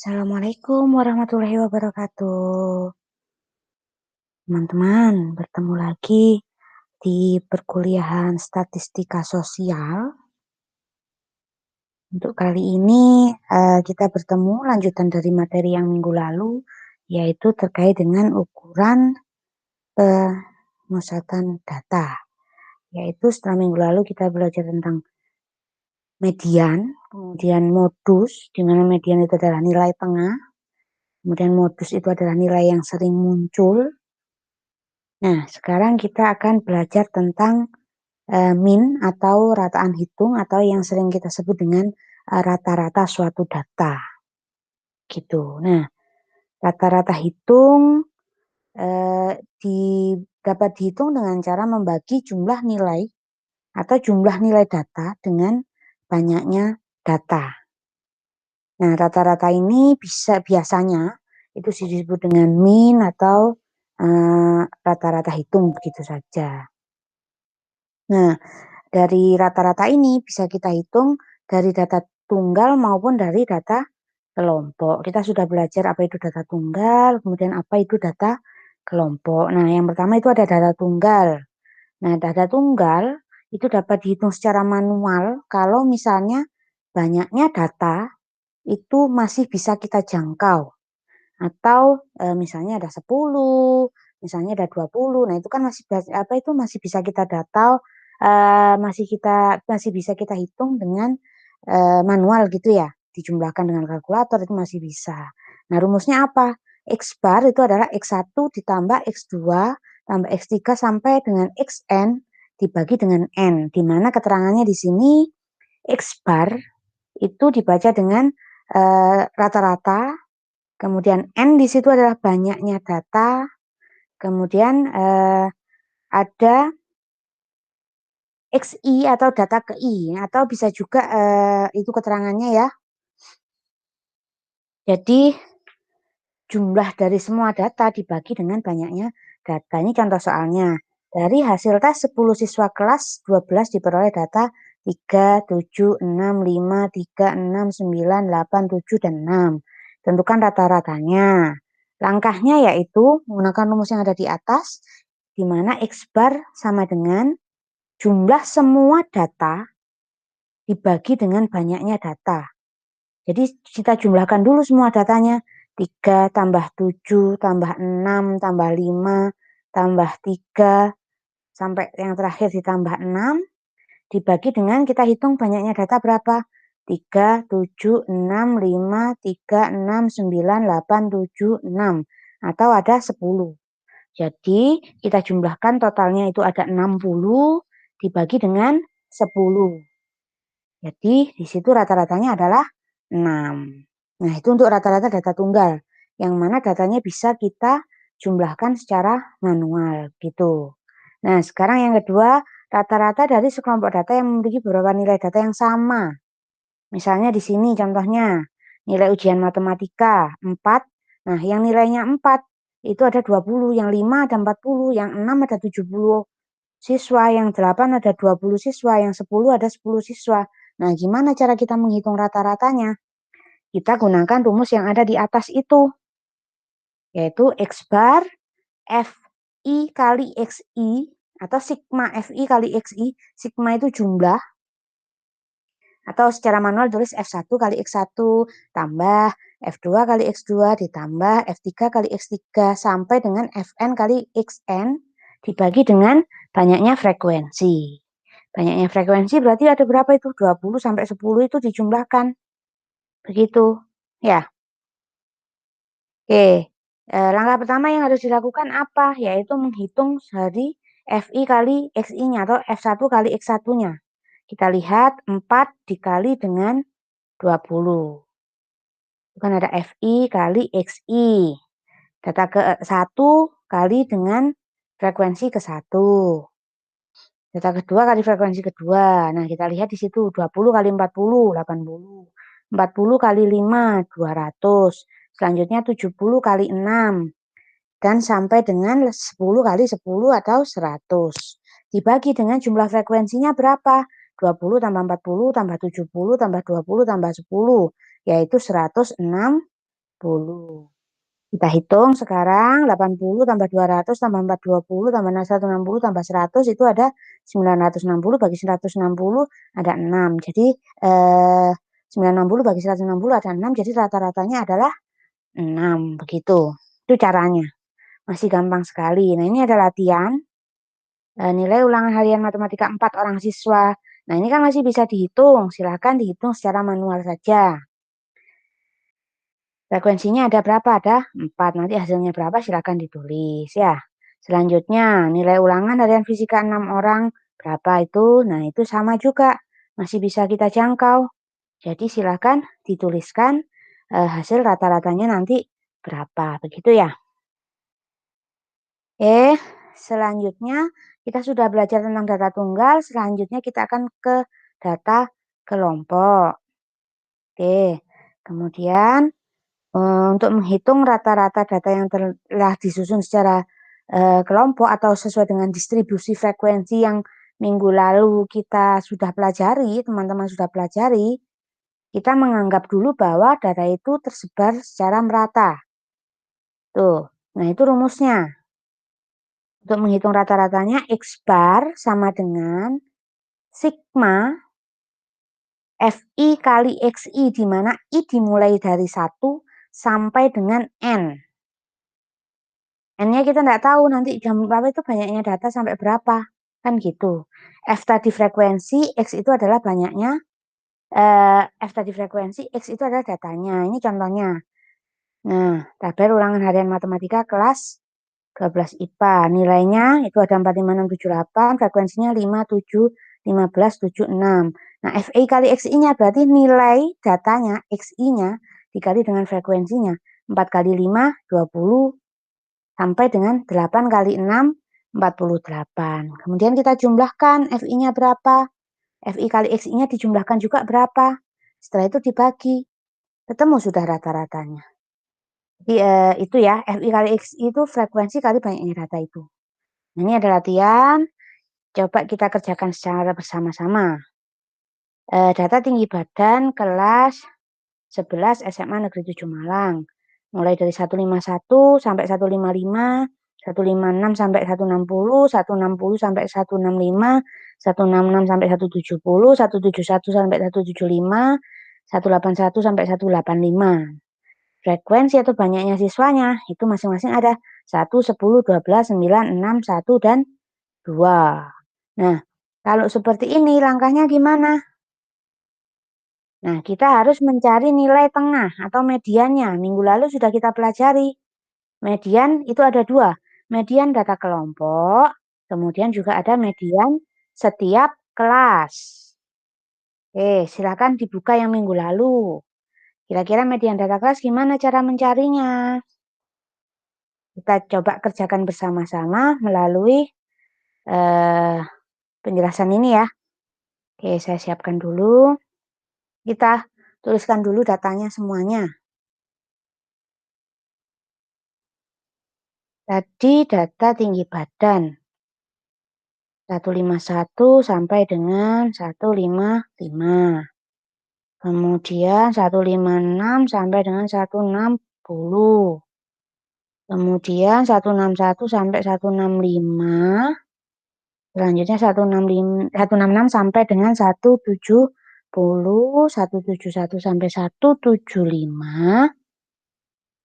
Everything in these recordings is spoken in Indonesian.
Assalamualaikum warahmatullahi wabarakatuh. Teman-teman, bertemu lagi di perkuliahan statistika sosial. Untuk kali ini kita bertemu lanjutan dari materi yang minggu lalu, yaitu terkait dengan ukuran pemusatan data. Yaitu setelah minggu lalu kita belajar tentang median, kemudian modus, di mana median itu adalah nilai tengah, kemudian modus itu adalah nilai yang sering muncul. Nah, sekarang kita akan belajar tentang min atau rataan hitung atau yang sering kita sebut dengan rata-rata suatu data. Gitu. Nah, rata-rata hitung dapat dihitung dengan cara membagi jumlah nilai atau jumlah nilai data dengan banyaknya data. Nah, rata-rata ini biasanya itu disebut dengan min atau rata-rata hitung begitu saja. Nah, dari rata-rata ini bisa kita hitung dari data tunggal maupun dari data kelompok. Kita sudah belajar apa itu data tunggal, kemudian apa itu data kelompok. Nah, yang pertama itu ada data tunggal. Nah, data tunggal itu dapat dihitung secara manual kalau misalnya banyaknya data itu masih bisa kita jangkau. Atau misalnya ada 10, misalnya ada 20. Nah, itu kan masih bisa kita data, masih bisa kita hitung dengan manual gitu ya. Dijumlahkan dengan kalkulator itu masih bisa. Nah, rumusnya apa? X bar itu adalah X1 ditambah X2 tambah X3 sampai dengan Xn dibagi dengan N. Di mana keterangannya di sini X bar itu dibaca dengan rata-rata. Kemudian N di situ adalah banyaknya data. Kemudian ada XI atau data ke I, atau bisa juga itu keterangannya ya. Jadi jumlah dari semua data dibagi dengan banyaknya data. Ini contoh soalnya. Dari hasil tes 10 siswa kelas 12 diperoleh data 3, 7, 6, 5, 3, 6, 9, 8, 7, dan 6. Tentukan rata-ratanya. Langkahnya yaitu menggunakan rumus yang ada di atas, di mana X bar sama dengan jumlah semua data dibagi dengan banyaknya data. Jadi kita jumlahkan dulu semua datanya. 3 tambah 7 tambah 6 tambah 5 tambah 3 sampai yang terakhir ditambah 6 dibagi dengan kita hitung banyaknya data berapa. 3, 7, 6, 5, 3, 6, 9, 8, 7, 6. Atau ada 10. Jadi kita jumlahkan totalnya itu ada 60 dibagi dengan 10. Jadi di situ rata-ratanya adalah 6. Nah, itu untuk rata-rata data tunggal, yang mana datanya bisa kita jumlahkan secara manual gitu. Nah, sekarang yang kedua, rata-rata dari sekelompok data yang memiliki beberapa nilai data yang sama. Misalnya di sini contohnya, nilai ujian matematika 4. Nah, yang nilainya 4 itu ada 20, yang 5 ada 40, yang 6 ada 70 siswa, yang 8 ada 20 siswa, yang 10 ada 10 siswa. Nah, gimana cara kita menghitung rata-ratanya? Kita gunakan rumus yang ada di atas itu, yaitu X bar FI kali XI, atau sigma FI kali XI. Sigma itu jumlah, atau secara manual tulis F1 kali X1 tambah F2 kali X2 ditambah F3 kali X3 sampai dengan Fn kali Xn dibagi dengan banyaknya frekuensi. Banyaknya frekuensi berarti ada berapa itu? 20 sampai 10 itu dijumlahkan. Begitu. Ya. Oke. Langkah pertama yang harus dilakukan apa? Yaitu menghitung dari FI kali XI-nya atau F1 kali X1-nya. Kita lihat 4 dikali dengan 20. Bukan ada FI kali XI. Data ke-1 kali dengan frekuensi ke-1. Data kedua kali frekuensi kedua. Nah, kita lihat di situ 20 kali 40, 80. 40 kali 5, 200. Selanjutnya 70 kali 6. Dan sampai dengan 10 kali 10 atau 100. Dibagi dengan jumlah frekuensinya berapa? 20 tambah 40 tambah 70 tambah 20 tambah 10. Yaitu 160 10. Kita hitung sekarang 80 tambah 200 tambah 420 tambah 160 tambah 100 itu ada 960 bagi 160 ada 6. Jadi 960 bagi 160 ada 6. Jadi rata-ratanya adalah 6 begitu. Itu caranya. Masih gampang sekali. Nah, ini ada latihan nilai ulangan harian matematika 4 orang siswa. Nah, ini kan masih bisa dihitung. Silahkan dihitung secara manual saja. Frekuensinya ada berapa? Ada 4. Nanti hasilnya berapa? Silakan ditulis ya. Selanjutnya, nilai ulangan harian fisika 6 orang berapa itu? Nah, itu sama juga. Masih bisa kita jangkau. Jadi silakan dituliskan hasil rata-ratanya nanti berapa. Begitu ya. Selanjutnya kita sudah belajar tentang data tunggal. Selanjutnya kita akan ke data kelompok. Oke, kemudian untuk menghitung rata-rata data yang telah disusun secara kelompok atau sesuai dengan distribusi frekuensi yang minggu lalu kita sudah pelajari, teman-teman sudah pelajari, kita menganggap dulu bahwa data itu tersebar secara merata. Tuh, nah itu rumusnya. Untuk menghitung rata-ratanya, X bar sama dengan sigma FI kali XI, di mana I dimulai dari 1 sampai dengan N. N-nya kita nggak tahu nanti jam berapa itu banyaknya data sampai berapa. Kan gitu. F tadi frekuensi, X itu adalah banyaknya. F tadi frekuensi, X itu adalah datanya. Ini contohnya. Nah, tabel ulangan harian matematika kelas 12 IPA. Nilainya itu ada 4, 5, 6, 7, 8. Frekuensinya 5, 7, 15, 7, 6. Nah, FI kali XI-nya berarti nilai datanya, XI-nya dikali dengan frekuensinya. 4 kali 5, 20. Sampai dengan 8 kali 6, 48. Kemudian kita jumlahkan FI-nya berapa. FI kali XI-nya dijumlahkan juga berapa. Setelah itu dibagi. Ketemu sudah rata-ratanya. Jadi itu ya, FI kali XI itu frekuensi kali banyaknya data itu. Nah, ini ada latihan. Coba kita kerjakan secara bersama-sama. Data tinggi badan kelas 11 SMA Negeri 7 Malang. Mulai dari 151 sampai 155, 156 sampai 160, 160 sampai 165, 166 sampai 170, 171 sampai 175, 181 sampai 185. Frekuensi atau banyaknya siswanya itu masing-masing ada 1, 10, 12, 9, 6, 1, dan 2. Nah, kalau seperti ini langkahnya gimana? Nah, kita harus mencari nilai tengah atau mediannya. Minggu lalu sudah kita pelajari. Median itu ada 2. Median data kelompok, kemudian juga ada median setiap kelas. Silakan dibuka yang minggu lalu. Kira-kira median data kelas gimana cara mencarinya? Kita coba kerjakan bersama-sama melalui penjelasan ini ya. Saya siapkan dulu. Kita tuliskan dulu datanya semuanya. Tadi data tinggi badan. 151 sampai dengan 155. Kemudian 156 sampai dengan 160. Kemudian 161 sampai 165. Selanjutnya 166 sampai dengan 170, 171 sampai 175.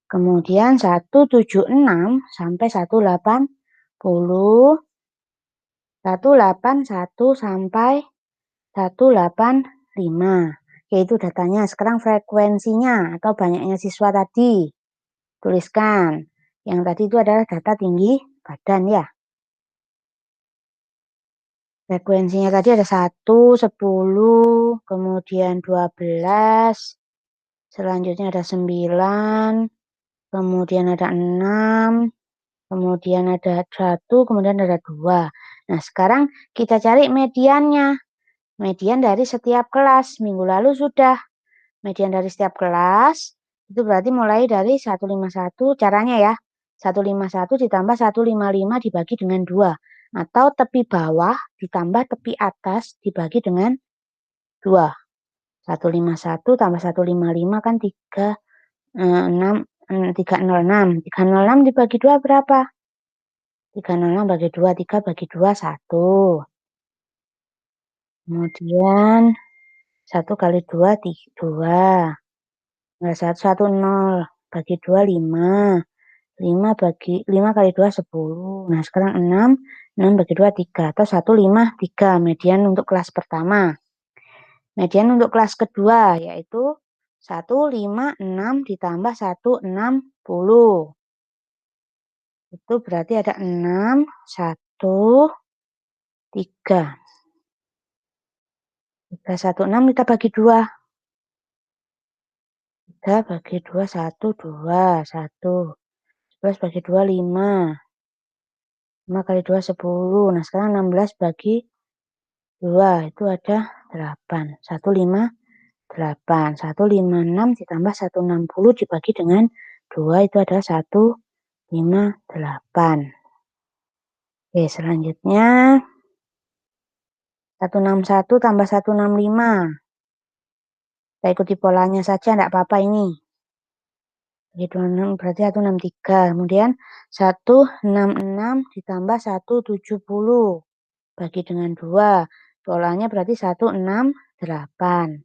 Kemudian 176 sampai 180, 181 sampai 185. Yaitu datanya. Sekarang frekuensinya atau banyaknya siswa tadi. Tuliskan. Yang tadi itu adalah data tinggi badan ya. Frekuensinya tadi ada 1, 10, kemudian 12, selanjutnya ada 9, kemudian ada 6, kemudian ada 1, kemudian ada 2. Nah, sekarang kita cari mediannya. Median dari setiap kelas. Minggu lalu sudah. Median dari setiap kelas, itu berarti mulai dari 151, caranya ya. 151 ditambah 155 dibagi dengan 2. Atau tepi bawah ditambah tepi atas dibagi dengan 2. 151 tambah 155 kan 3 306 dibagi 2 berapa? 306 bagi 2, 3 bagi 2, 1. Kemudian 1 kali 2, 2. Nah, 1, 0. Bagi 2, 5. 5 kali 2, 10. Nah, sekarang 6 bagi 2, 3. Atau 1, 5, 3. Median untuk kelas pertama. Median untuk kelas kedua, yaitu 1, 5, 6 ditambah 1, 60. Itu berarti ada 6, 1, 3. 3, 1, 6 kita bagi 2. 3 bagi 2, 1, 2, 1. 11 bagi 2, 5. 5 kali 2, 10. Nah, sekarang 16 bagi 2, itu ada 8. 1, 5, 8. 1, 5, 6 ditambah 1, 60 dibagi dengan 2, itu ada 1, 5, 8. Oke, selanjutnya 161 tambah 165. Kita ikuti polanya saja, enggak apa-apa ini. Bagi 26 berarti 163. Kemudian 166 ditambah 170. Bagi dengan 2. Polanya berarti 168.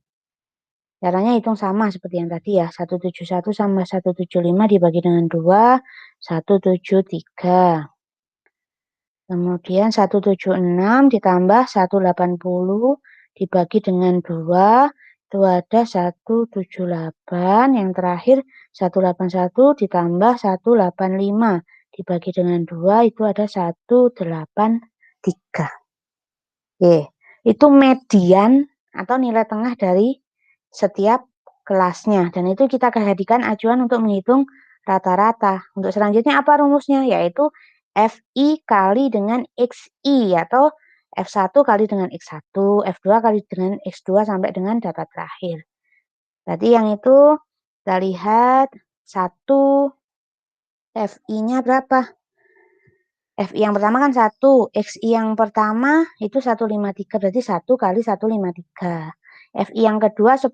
Caranya hitung sama seperti yang tadi ya. 171 sama 175 dibagi dengan 2. 173. Kemudian 176 ditambah 180 dibagi dengan 2. Itu ada 178. Yang terakhir 181 ditambah 185 dibagi dengan 2. Itu ada 183. Oke, itu median atau nilai tengah dari setiap kelasnya. Dan itu kita jadikan acuan untuk menghitung rata-rata. Untuk selanjutnya apa rumusnya? Yaitu FI kali dengan XI atau F1 kali dengan X1, F2 kali dengan X2 sampai dengan data terakhir. Berarti yang itu kita lihat 1 FI-nya berapa? FI yang pertama kan 1, XI yang pertama itu 153, berarti 1 kali 153. FI yang kedua 10,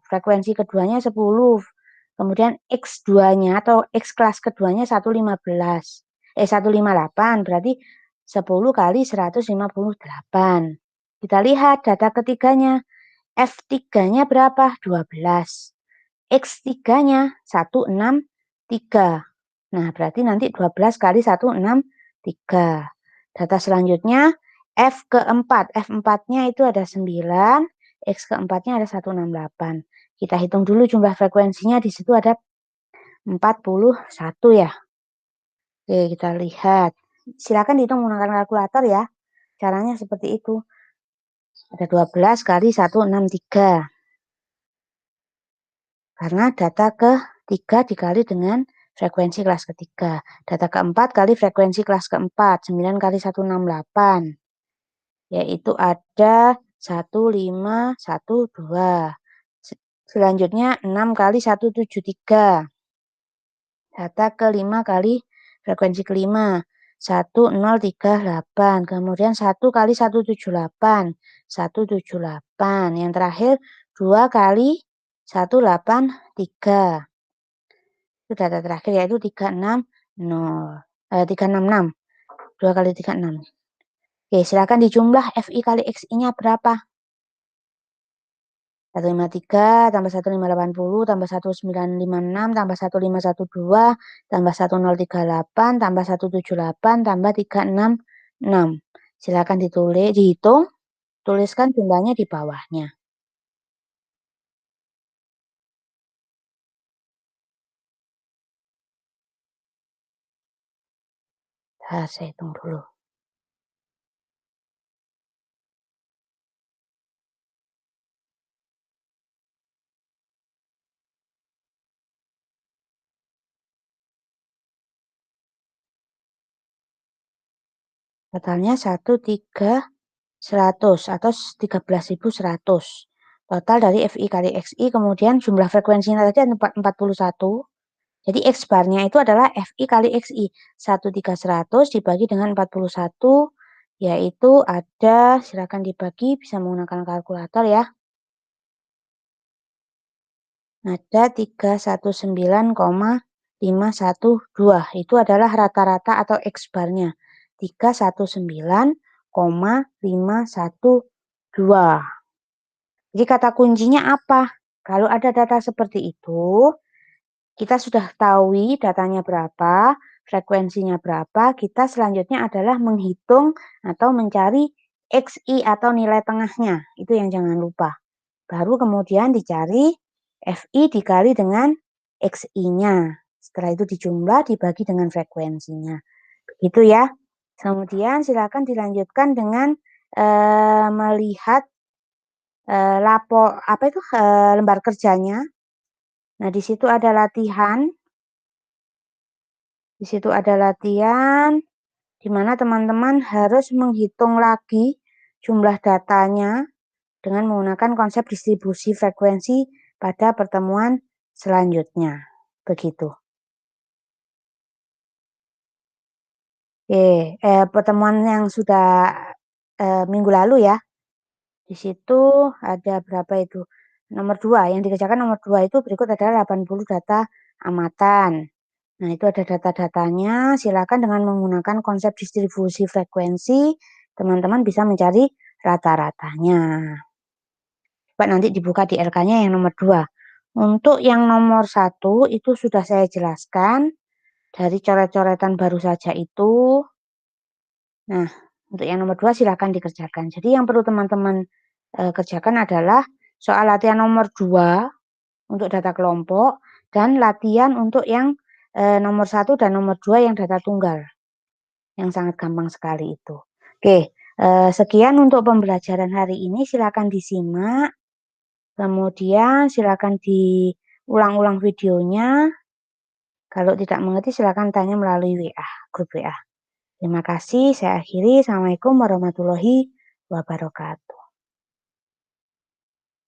frekuensi keduanya 10. Kemudian X2-nya atau X kelas keduanya 158, berarti 10 kali 158. Kita lihat data ketiganya, F3-nya berapa? 12. X3-nya 163. Nah, berarti nanti 12 kali 163. Data selanjutnya F keempat. F4-nya itu ada 9, X keempatnya ada 168. Kita hitung dulu jumlah frekuensinya, di situ ada 41 ya. Oke, kita lihat. Silakan dihitung menggunakan kalkulator ya. Caranya seperti itu. Ada 12 kali 163. Karena data ketiga dikali dengan frekuensi kelas ketiga. Data keempat kali frekuensi kelas keempat. 9 kali 168. Yaitu ada 1512. Selanjutnya 6 kali 173. Data kelima kali frekuensi kelima. 1038. Kemudian 1 kali 178. 178. Yang terakhir 2 kali 183. Itu data terakhir yaitu 366. 2 kali 36. Oke, silakan dijumlah FI kali XI-nya berapa? 153 tambah 1580 tambah 1956 tambah 1512 tambah 1038 tambah 178 tambah 366. Silakan dihitung, tuliskan jumlahnya di bawahnya. Saya hitung dulu. Totalnya 100 atau 13.100. Total dari FI kali XI, kemudian jumlah frekuensinya tadi 41. Jadi X barnya itu adalah FI kali XI. 13100 dibagi dengan 41, yaitu ada, silakan dibagi, bisa menggunakan kalkulator ya. Ada 319,512. Itu adalah rata-rata atau X-barnya. 319,512. Jadi kata kuncinya apa? Kalau ada data seperti itu, kita sudah tahu datanya berapa, frekuensinya berapa, kita selanjutnya adalah menghitung atau mencari XI atau nilai tengahnya. Itu yang jangan lupa. Baru kemudian dicari FI dikali dengan XI-nya. Setelah itu dijumlah dibagi dengan frekuensinya. Begitu ya. Kemudian silakan dilanjutkan dengan melihat lembar kerjanya. Nah, di situ ada latihan. Di situ ada latihan di mana teman-teman harus menghitung lagi jumlah datanya dengan menggunakan konsep distribusi frekuensi pada pertemuan selanjutnya. Begitu. Oke, pertemuan yang sudah minggu lalu ya. Di situ ada berapa itu? Nomor 2, yang dikerjakan nomor 2 itu berikut adalah 80 data amatan. Nah, itu ada data-datanya. Silakan dengan menggunakan konsep distribusi frekuensi, teman-teman bisa mencari rata-ratanya. Coba nanti dibuka di LK-nya yang nomor 2. Untuk yang nomor 1 itu sudah saya jelaskan dari coret-coretan baru saja itu. Nah, untuk yang nomor 2 silakan dikerjakan. Jadi yang perlu teman-teman kerjakan adalah soal latihan nomor 2 untuk data kelompok dan latihan untuk yang nomor 1 dan nomor 2 yang data tunggal. Yang sangat gampang sekali itu. Oke, sekian untuk pembelajaran hari ini. Silakan disimak. Kemudian silakan diulang-ulang videonya. Kalau tidak mengerti silakan tanya melalui WA, grup WA. Terima kasih, saya akhiri. Assalamualaikum warahmatullahi wabarakatuh.